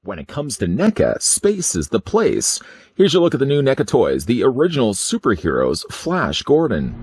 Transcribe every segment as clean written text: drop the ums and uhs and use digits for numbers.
When it comes to NECA, space is the place. Here's your look at the new NECA toys, the original superheroes, Flash Gordon.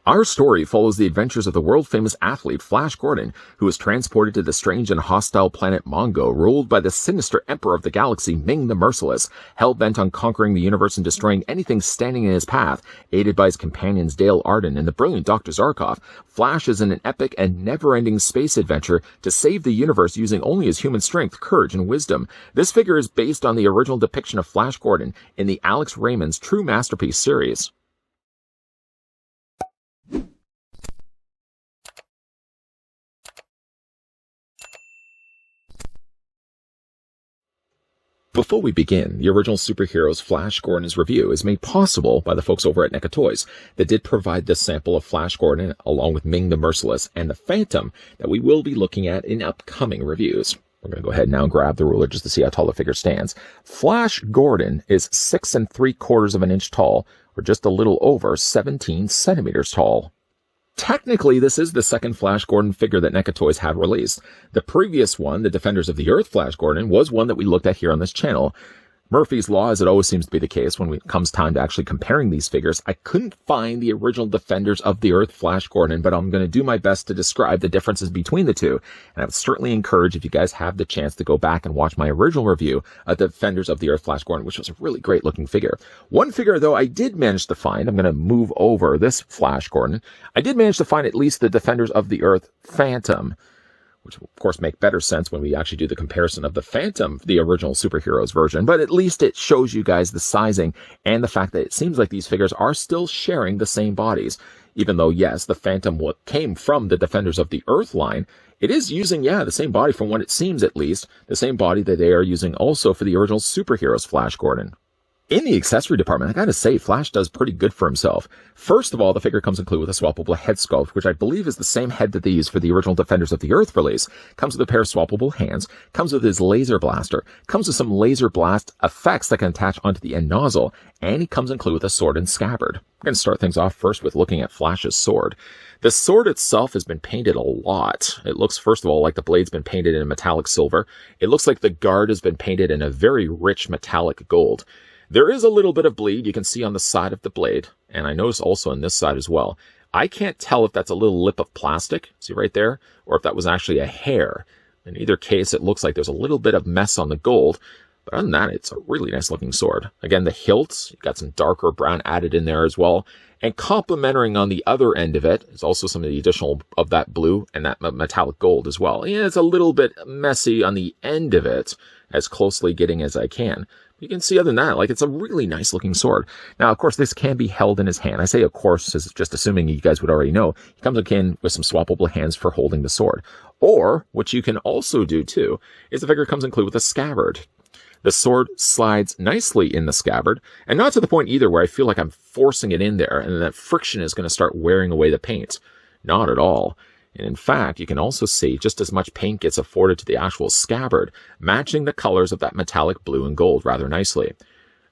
Our story follows the adventures of the world-famous athlete Flash Gordon, who is transported to the strange and hostile planet Mongo, ruled by the sinister emperor of the galaxy, Ming the Merciless. Hell-bent on conquering the universe and destroying anything standing in his path, aided by his companions Dale Arden and the brilliant Dr. Zarkov, Flash is in an epic and never-ending space adventure to save the universe using only his human strength, courage, and wisdom. This figure is based on the original depiction of Flash Gordon in the Alex Raymond's True Masterpiece series. Before we begin, the original superheroes Flash Gordon's review is made possible by the folks over at NECA Toys that did provide this sample of Flash Gordon along with Ming the Merciless and the Phantom that we will be looking at in upcoming reviews. We're going to go ahead now and grab the ruler just to see how tall the figure stands. Flash Gordon is 6 3/4 of an inch tall, or just a little over 17 centimeters tall. Technically, this is the second Flash Gordon figure that NECA Toys have released. The previous one, the Defenders of the Earth Flash Gordon, was one that we looked at here on this channel. Murphy's Law, as it always seems to be the case when it comes time to actually comparing these figures, I couldn't find the original Defenders of the Earth Flash Gordon, but I'm going to do my best to describe the differences between the two. And I would certainly encourage, if you guys have the chance, to go back and watch my original review of the Defenders of the Earth Flash Gordon, which was a really great looking figure. One figure, though, I did manage to find, I'm going to move over this Flash Gordon, I did manage to find at least the Defenders of the Earth Phantom, which will, of course, make better sense when we actually do the comparison of the Phantom, the original superheroes version. But at least it shows you guys the sizing and the fact that it seems like these figures are still sharing the same bodies. Even though, yes, the Phantom came from the Defenders of the Earth line, it is using, the same body, from what it seems at least, the same body that they are using also for the original superheroes Flash Gordon. In the accessory department, I gotta say, Flash does pretty good for himself. First of all, the figure comes included with a swappable head sculpt, which I believe is the same head that they used for the original Defenders of the Earth release. Comes with a pair of swappable hands, comes with his laser blaster, comes with some laser blast effects that can attach onto the end nozzle, and he comes included with a sword and scabbard. We're gonna start things off first with looking at Flash's sword. The sword itself has been painted a lot. It looks, first of all, like the blade's been painted in metallic silver. It looks like the guard has been painted in a very rich metallic gold. There is a little bit of bleed you can see on the side of the blade, and I notice also on this side as well. I can't tell if that's a little lip of plastic, see right there, or if that was actually a hair. In either case, it looks like there's a little bit of mess on the gold, but other than that, it's a really nice looking sword. Again, the hilt, you've got some darker brown added in there as well, and complementing on the other end of it is also some of the additional of that blue and that metallic gold as well. Yeah, it's a little bit messy on the end of it, as closely getting as I can. You can see other than that, like, it's a really nice looking sword. Now, of course, this can be held in his hand. I say, of course, is just assuming you guys would already know. He comes again with some swappable hands for holding the sword. Or, what you can also do, too, is the figure comes included with a scabbard. The sword slides nicely in the scabbard, and not to the point either where I feel like I'm forcing it in there, and that friction is going to start wearing away the paint. Not at all. And in fact, you can also see just as much paint gets afforded to the actual scabbard, matching the colors of that metallic blue and gold rather nicely.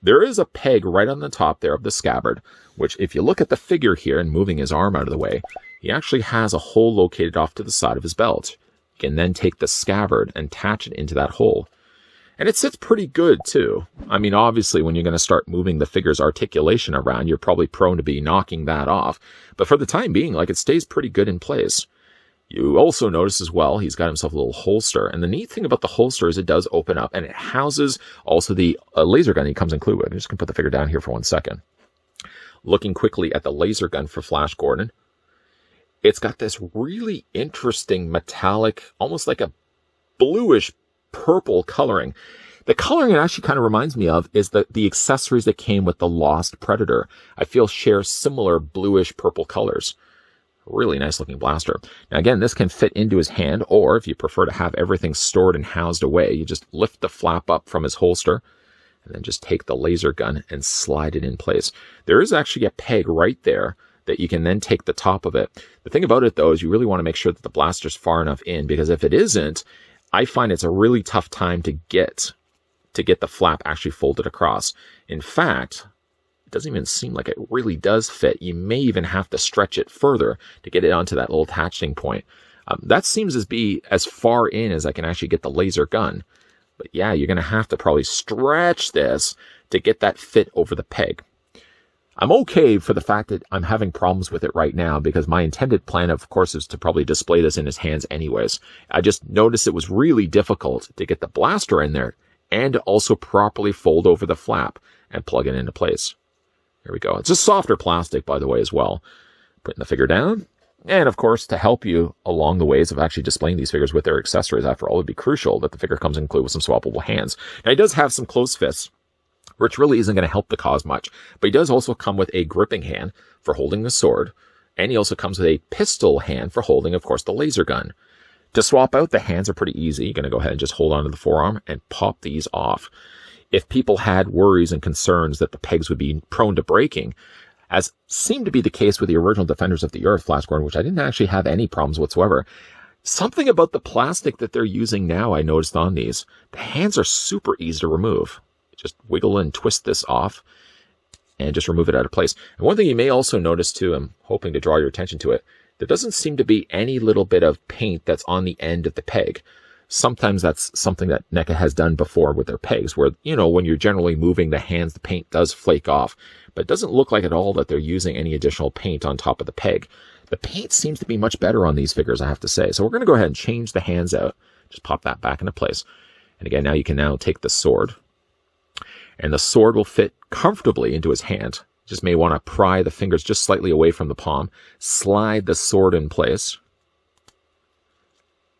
There is a peg right on the top there of the scabbard, which, if you look at the figure here and moving his arm out of the way, he actually has a hole located off to the side of his belt. You can then take the scabbard and attach it into that hole. And it sits pretty good, too. I mean, obviously, when you're going to start moving the figure's articulation around, you're probably prone to be knocking that off. But for the time being, like, it stays pretty good in place. You also notice as well, he's got himself a little holster. And the neat thing about the holster is it does open up, and it houses also the laser gun he comes included with. I'm just going to put the figure down here for 1 second. Looking quickly at the laser gun for Flash Gordon, it's got this really interesting metallic, almost like a bluish purple coloring. The coloring it actually kind of reminds me of is the accessories that came with the Lost Predator. I feel share similar bluish purple colors. Really nice looking blaster. Now again, this can fit into his hand, or if you prefer to have everything stored and housed away, you just lift the flap up from his holster and then just take the laser gun and slide it in place. There is actually a peg right there that you can then take the top of it. The thing about it though is you really want to make sure that the blaster's far enough in, because if it isn't, I find it's a really tough time to get the flap actually folded across. In fact, it doesn't even seem like it really does fit. You may even have to stretch it further to get it onto that little attaching point. That seems to be as far in as I can actually get the laser gun. But yeah, you're going to have to probably stretch this to get that fit over the peg. I'm okay for the fact that I'm having problems with it right now, because my intended plan, of course, is to probably display this in his hands anyways. I just noticed it was really difficult to get the blaster in there and to also properly fold over the flap and plug it into place. There we go. It's a softer plastic, by the way, as well. Putting the figure down. And of course, to help you along the ways of actually displaying these figures with their accessories, after all, it would be crucial that the figure comes included with some swappable hands. Now, he does have some closed fists, which really isn't going to help the cause much. But he does also come with a gripping hand for holding the sword. And he also comes with a pistol hand for holding, of course, the laser gun. To swap out, the hands are pretty easy. You're going to go ahead and just hold onto the forearm and pop these off. If people had worries and concerns that the pegs would be prone to breaking, as seemed to be the case with the original Defenders of the Earth Flash Gordon, which I didn't actually have any problems whatsoever. Something about the plastic that they're using now I noticed on these. The hands are super easy to remove. Just wiggle and twist this off and just remove it out of place. And one thing you may also notice too, I'm hoping to draw your attention to it, there doesn't seem to be any little bit of paint that's on the end of the peg. Sometimes that's something that NECA has done before with their pegs, where, you know, when you're generally moving the hands, the paint does flake off. But it doesn't look like at all that they're using any additional paint on top of the peg. The paint seems to be much better on these figures, I have to say. So we're going to go ahead and change the hands out. Just pop that back into place. And again, now you can now take the sword. And the sword will fit comfortably into his hand. Just may want to pry the fingers just slightly away from the palm. Slide the sword in place.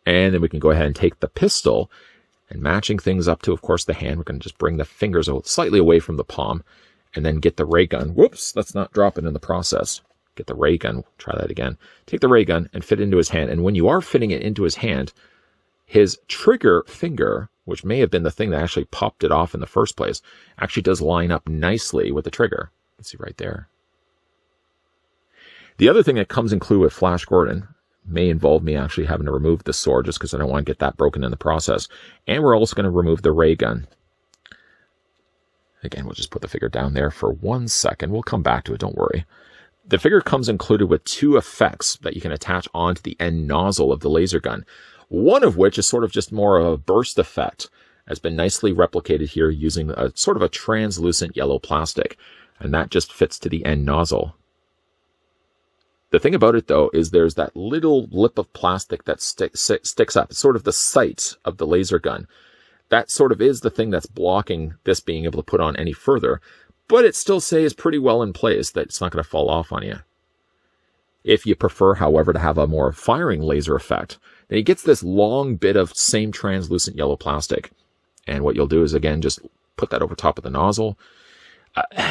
And then we can go ahead and take the pistol and matching things up to, of course, the hand. We're going to just bring the fingers slightly away from the palm and then get the ray gun. Whoops, let's not drop it in the process. Get the ray gun. Try that again. Take the ray gun and fit it into his hand. And when you are fitting it into his hand, his trigger finger, which may have been the thing that actually popped it off in the first place, actually does line up nicely with the trigger. You can see right there. The other thing that comes included with Flash Gordon may involve me actually having to remove the sword just because I don't want to get that broken in the process. And we're also going to remove the ray gun. Again, we'll just put the figure down there for 1 second. We'll come back to it, don't worry. The figure comes included with 2 effects that you can attach onto the end nozzle of the laser gun. One of which is sort of just more of a burst effect. Has been nicely replicated here using a sort of a translucent yellow plastic. And that just fits to the end nozzle. The thing about it, though, is there's that little lip of plastic that sticks up. It's sort of the sight of the laser gun. That sort of is the thing that's blocking this being able to put on any further. But it still stays pretty well in place, that it's not going to fall off on you. If you prefer, however, to have a more firing laser effect, then he gets this long bit of same translucent yellow plastic. And what you'll do is, again, just put that over top of the nozzle.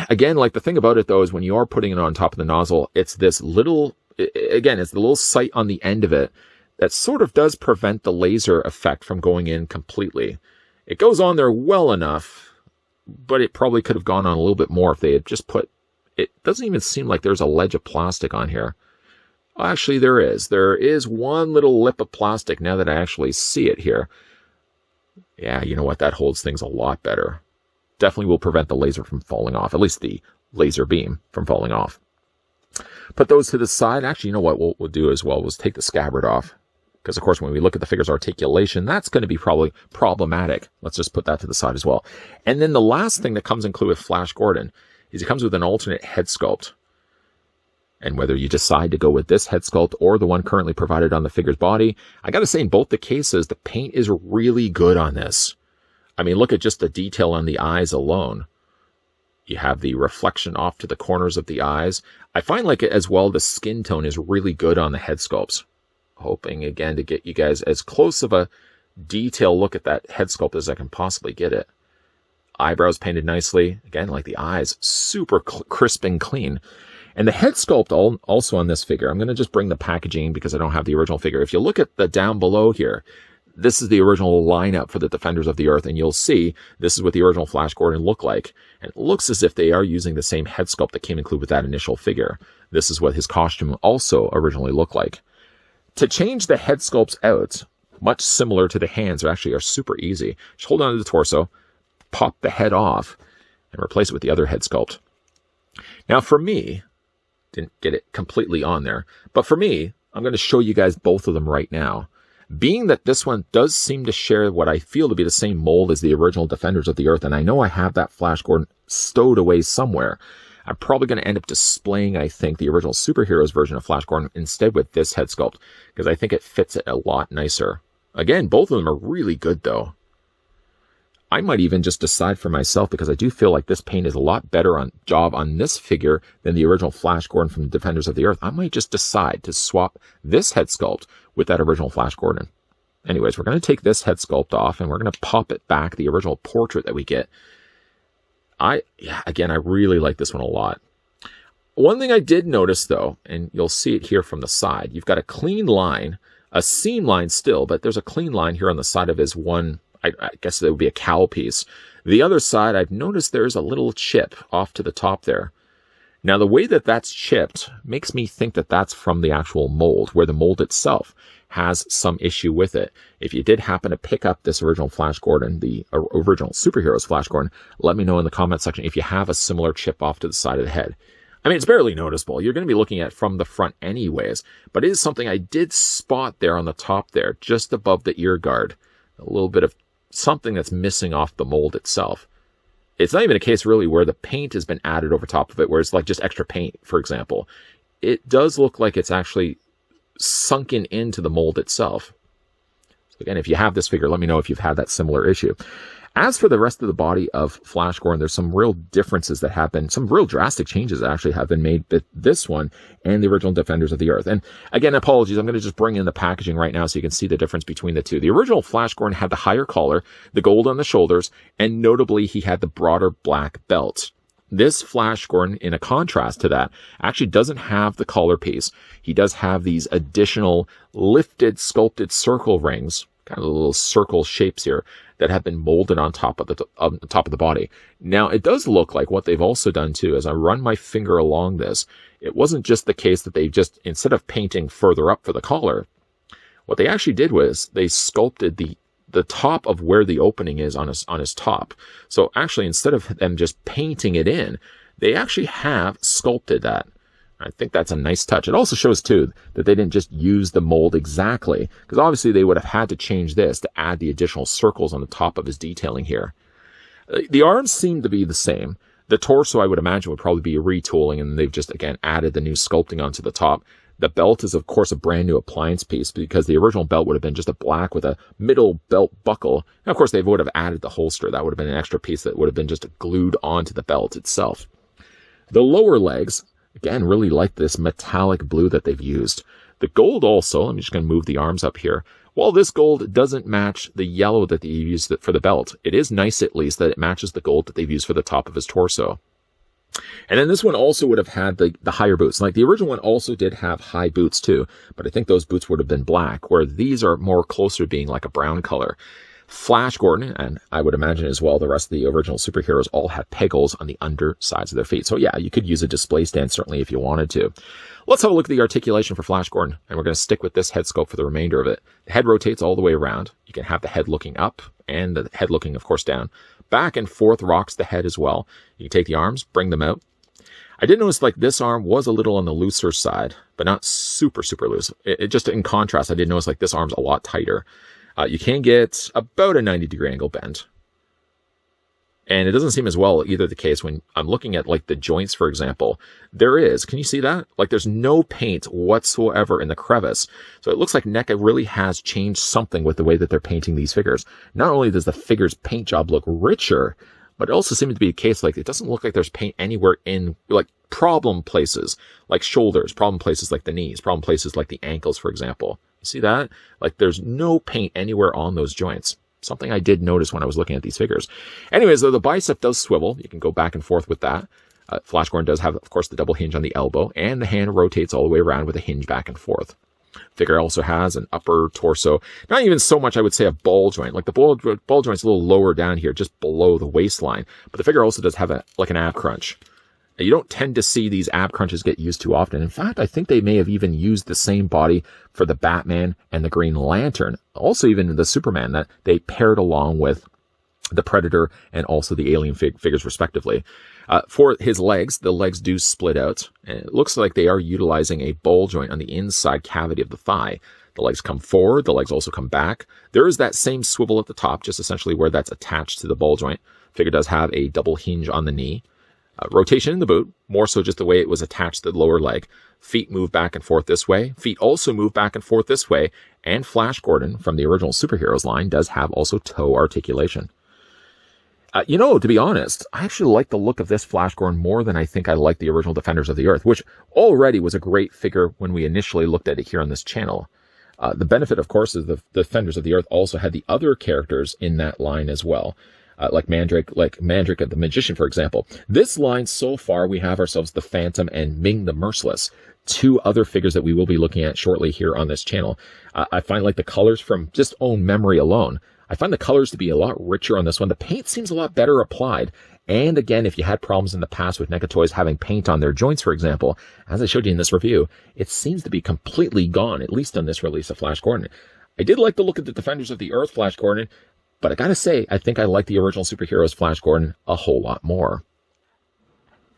Again, like the thing about it, though, is when you are putting it on top of the nozzle, it's this little, again, it's the little sight on the end of it that sort of does prevent the laser effect from going in completely. It goes on there well enough, but it probably could have gone on a little bit more if they had just put, it doesn't even seem like there's a ledge of plastic on here. Actually, there is. There is one little lip of plastic now that I actually see it here. Yeah, you know what? That holds things a lot better. Definitely will prevent the laser from falling off, at least the laser beam from falling off. Put those to the side. Actually, you know what we'll do as well was take the scabbard off. Because, of course, when we look at the figure's articulation, that's going to be probably problematic. Let's just put that to the side as well. And then the last thing that comes included with Flash Gordon is it comes with an alternate head sculpt. And whether you decide to go with this head sculpt or the one currently provided on the figure's body, I got to say, in both the cases, the paint is really good on this. I mean, look at just the detail on the eyes alone. You have the reflection off to the corners of the eyes. I find like as well the skin tone is really good on the head sculpts. Hoping again to get you guys as close of a detail look at that head sculpt as I can possibly get it. Eyebrows painted nicely. Again, like the eyes, super crisp and clean. And the head sculpt also on this figure, I'm going to just bring the packaging because I don't have the original figure. If you look at the down below here, this is the original lineup for the Defenders of the Earth, and you'll see this is what the original Flash Gordon looked like. And it looks as if they are using the same head sculpt that came included with that initial figure. This is what his costume also originally looked like. To change the head sculpts out, much similar to the hands, actually are super easy. Just hold on to the torso, pop the head off, and replace it with the other head sculpt. Now for me, didn't get it completely on there, but for me, I'm going to show you guys both of them right now. Being that this one does seem to share what I feel to be the same mold as the original Defenders of the Earth, and I know I have that Flash Gordon stowed away somewhere, I'm probably going to end up displaying, I think, the original Superheroes version of Flash Gordon instead with this head sculpt, because I think it fits it a lot nicer. Again, both of them are really good, though. I might even just decide for myself, because I do feel like this paint is a lot better job on this figure than the original Flash Gordon from the Defenders of the Earth. I might just decide to swap this head sculpt with that original Flash Gordon. Anyways, we're going to take this head sculpt off, and we're going to pop it back, the original portrait that we get. Again, I really like this one a lot. One thing I did notice, though, and you'll see it here from the side, you've got a clean line, a seam line still, but there's a clean line here on the side of his one, I guess that would be a cowl piece. The other side, I've noticed there's a little chip off to the top there. Now, the way that that's chipped makes me think that that's from the actual mold, where the mold itself has some issue with it. If you did happen to pick up this original Flash Gordon, the original Superheroes Flash Gordon, let me know in the comment section if you have a similar chip off to the side of the head. I mean, it's barely noticeable. You're going to be looking at it from the front anyways, but it is something I did spot there on the top there, just above the ear guard. A little bit of something that's missing off the mold itself. It's not even a case really where the paint has been added over top of it, where it's like just extra paint, for example. It does look like it's actually sunken into the mold itself. So again, if you have this figure, let me know if you've had that similar issue. As for the rest of the body of Flash Gordon, there's some real differences that have been, some real drastic changes that actually have been made with this one and the original Defenders of the Earth. And again, apologies, I'm going to just bring in the packaging right now so you can see the difference between the two. The original Flash Gordon had the higher collar, the gold on the shoulders, and notably he had the broader black belt. This Flash Gordon, in a contrast to that, actually doesn't have the collar piece. He does have these additional lifted, sculpted circle rings, kind of little circle shapes here, that have been molded on top of the body. Now, it does look like what they've also done too, as I run my finger along this, it wasn't just the case that they just, instead of painting further up for the collar, what they actually did was they sculpted the top of where the opening is on his top. So actually, instead of them just painting it in, they actually have sculpted that. I think that's a nice touch. It also shows, too, that they didn't just use the mold exactly, because obviously they would have had to change this to add the additional circles on the top of his detailing here. The arms seem to be the same. The torso, I would imagine, would probably be a retooling, and they've just, again, added the new sculpting onto the top. The belt is, of course, a brand new appliance piece, because the original belt would have been just a black with a middle belt buckle. And of course, they would have added the holster. That would have been an extra piece that would have been just glued onto the belt itself. The lower legs, again, really like this metallic blue that they've used. The gold also, I'm just going to move the arms up here. While this gold doesn't match the yellow that they used for the belt, it is nice at least that it matches the gold that they've used for the top of his torso. And then this one also would have had the higher boots. Like the original one also did have high boots too, but I think those boots would have been black, where these are more closer to being like a brown color. Flash Gordon, and I would imagine as well the rest of the original superheroes, all have peg holes on the undersides of their feet. So yeah, you could use a display stand certainly if you wanted to. Let's have a look at the articulation for Flash Gordon, and we're going to stick with this head sculpt for the remainder of it. The head rotates all the way around. You can have the head looking up and the head looking, of course, down. Back and forth rocks the head as well. You can take the arms, bring them out. I did notice like this arm was a little on the looser side, but not super loose. It just in contrast, I did notice like this arm's a lot tighter. You can get about a 90-degree angle bend. And it doesn't seem as well either the case when I'm looking at like the joints, for example. There is, can you see that? Like there's no paint whatsoever in the crevice. So it looks like NECA really has changed something with the way that they're painting these figures. Not only does the figure's paint job look richer, but it also seems to be a case like it doesn't look like there's paint anywhere in like problem places, like shoulders, problem places like the knees, problem places like the ankles, for example. You see that? Like there's no paint anywhere on those joints. Something I did notice when I was looking at these figures. Anyways, though, the bicep does swivel. You can go back and forth with that. Flash Gordon does have, of course, the double hinge on the elbow, and the hand rotates all the way around with a hinge back and forth. Figure also has an upper torso, not even so much, I would say, a ball joint. Like the ball joint's a little lower down here, just below the waistline. But the figure also does have like an ab crunch. Now, you don't tend to see these ab crunches get used too often. In fact, I think they may have even used the same body for the Batman and the Green Lantern. Also, even the Superman that they paired along with the Predator and also the Alien figures respectively. For his legs, the legs do split out, and it looks like they are utilizing a ball joint on the inside cavity of the thigh. The legs come forward, the legs also come back. There is that same swivel at the top, just essentially where that's attached to the ball joint. Figure does have a double hinge on the knee. Rotation in the boot, more so just the way it was attached to the lower leg. Feet move back and forth this way. Feet also move back and forth this way. And Flash Gordon from the original Superheroes line does have also toe articulation. To be honest, I actually like the look of this Flash Gordon more than I think I like the original Defenders of the Earth, which already was a great figure when we initially looked at it here on this channel. The benefit, of course, is the Defenders of the Earth also had the other characters in that line as well. Like Mandrake the Magician, for example. This line, so far, we have ourselves the Phantom and Ming the Merciless, two other figures that we will be looking at shortly here on this channel. I find like the colors from just own memory alone, I find the colors to be a lot richer on this one. The paint seems a lot better applied. And again, if you had problems in the past with NECA toys having paint on their joints, for example, as I showed you in this review, it seems to be completely gone, at least on this release of Flash Gordon. I did like the look of the Defenders of the Earth Flash Gordon, but I gotta say, I think I like the original Superheroes Flash Gordon a whole lot more.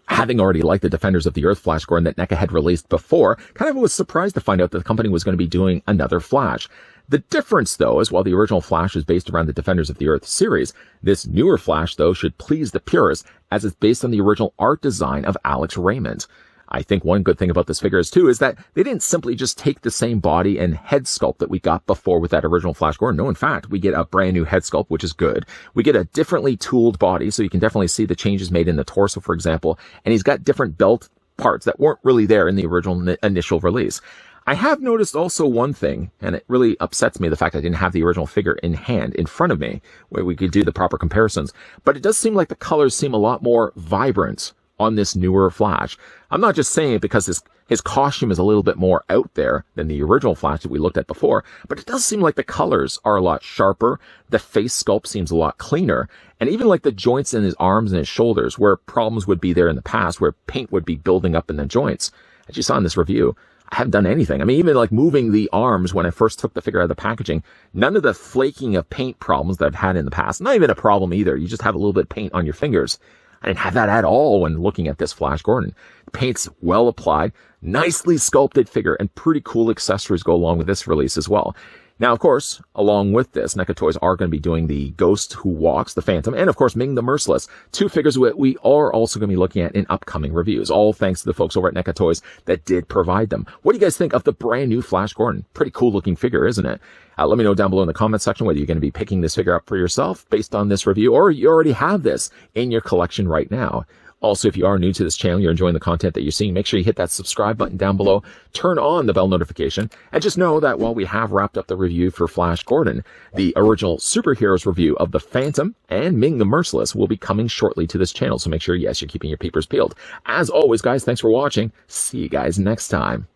Having already liked the Defenders of the Earth Flash Gordon that NECA had released before, kind of was surprised to find out that the company was going to be doing another Flash. The difference, though, is while the original Flash is based around the Defenders of the Earth series, this newer Flash, though, should please the purists, as it's based on the original art design of Alex Raymond. I think one good thing about this figure is, too, is that they didn't simply just take the same body and head sculpt that we got before with that original Flash Gordon. No, in fact, we get a brand new head sculpt, which is good. We get a differently tooled body, so you can definitely see the changes made in the torso, for example, and he's got different belt parts that weren't really there in the original initial release. I have noticed also one thing, and it really upsets me, the fact I didn't have the original figure in hand in front of me, where we could do the proper comparisons, but it does seem like the colors seem a lot more vibrant on this newer Flash. I'm not just saying it because his costume is a little bit more out there than the original Flash that we looked at before, but it does seem like the colors are a lot sharper, the face sculpt seems a lot cleaner, and even like the joints in his arms and his shoulders, where problems would be there in the past, where paint would be building up in the joints. As you saw in this review, I haven't done anything. I mean, even like moving the arms when I first took the figure out of the packaging, none of the flaking of paint problems that I've had in the past. Not even a problem either. You just have a little bit of paint on your fingers. I didn't have that at all when looking at this Flash Gordon. Paint's well applied, nicely sculpted figure, and pretty cool accessories go along with this release as well. Now, of course, along with this, NECA Toys are going to be doing the Ghost Who Walks, the Phantom, and of course, Ming the Merciless, two figures we are also going to be looking at in upcoming reviews, all thanks to the folks over at NECA Toys that did provide them. What do you guys think of the brand new Flash Gordon? Pretty cool looking figure, isn't it? Let me know down below in the comment section whether you're going to be picking this figure up for yourself based on this review, or you already have this in your collection right now. Also, if you are new to this channel, you're enjoying the content that you're seeing, make sure you hit that subscribe button down below, turn on the bell notification, and just know that while we have wrapped up the review for Flash Gordon, the original Superheroes review of the Phantom and Ming the Merciless will be coming shortly to this channel, so make sure, yes, you're keeping your papers peeled. As always, guys, thanks for watching. See you guys next time.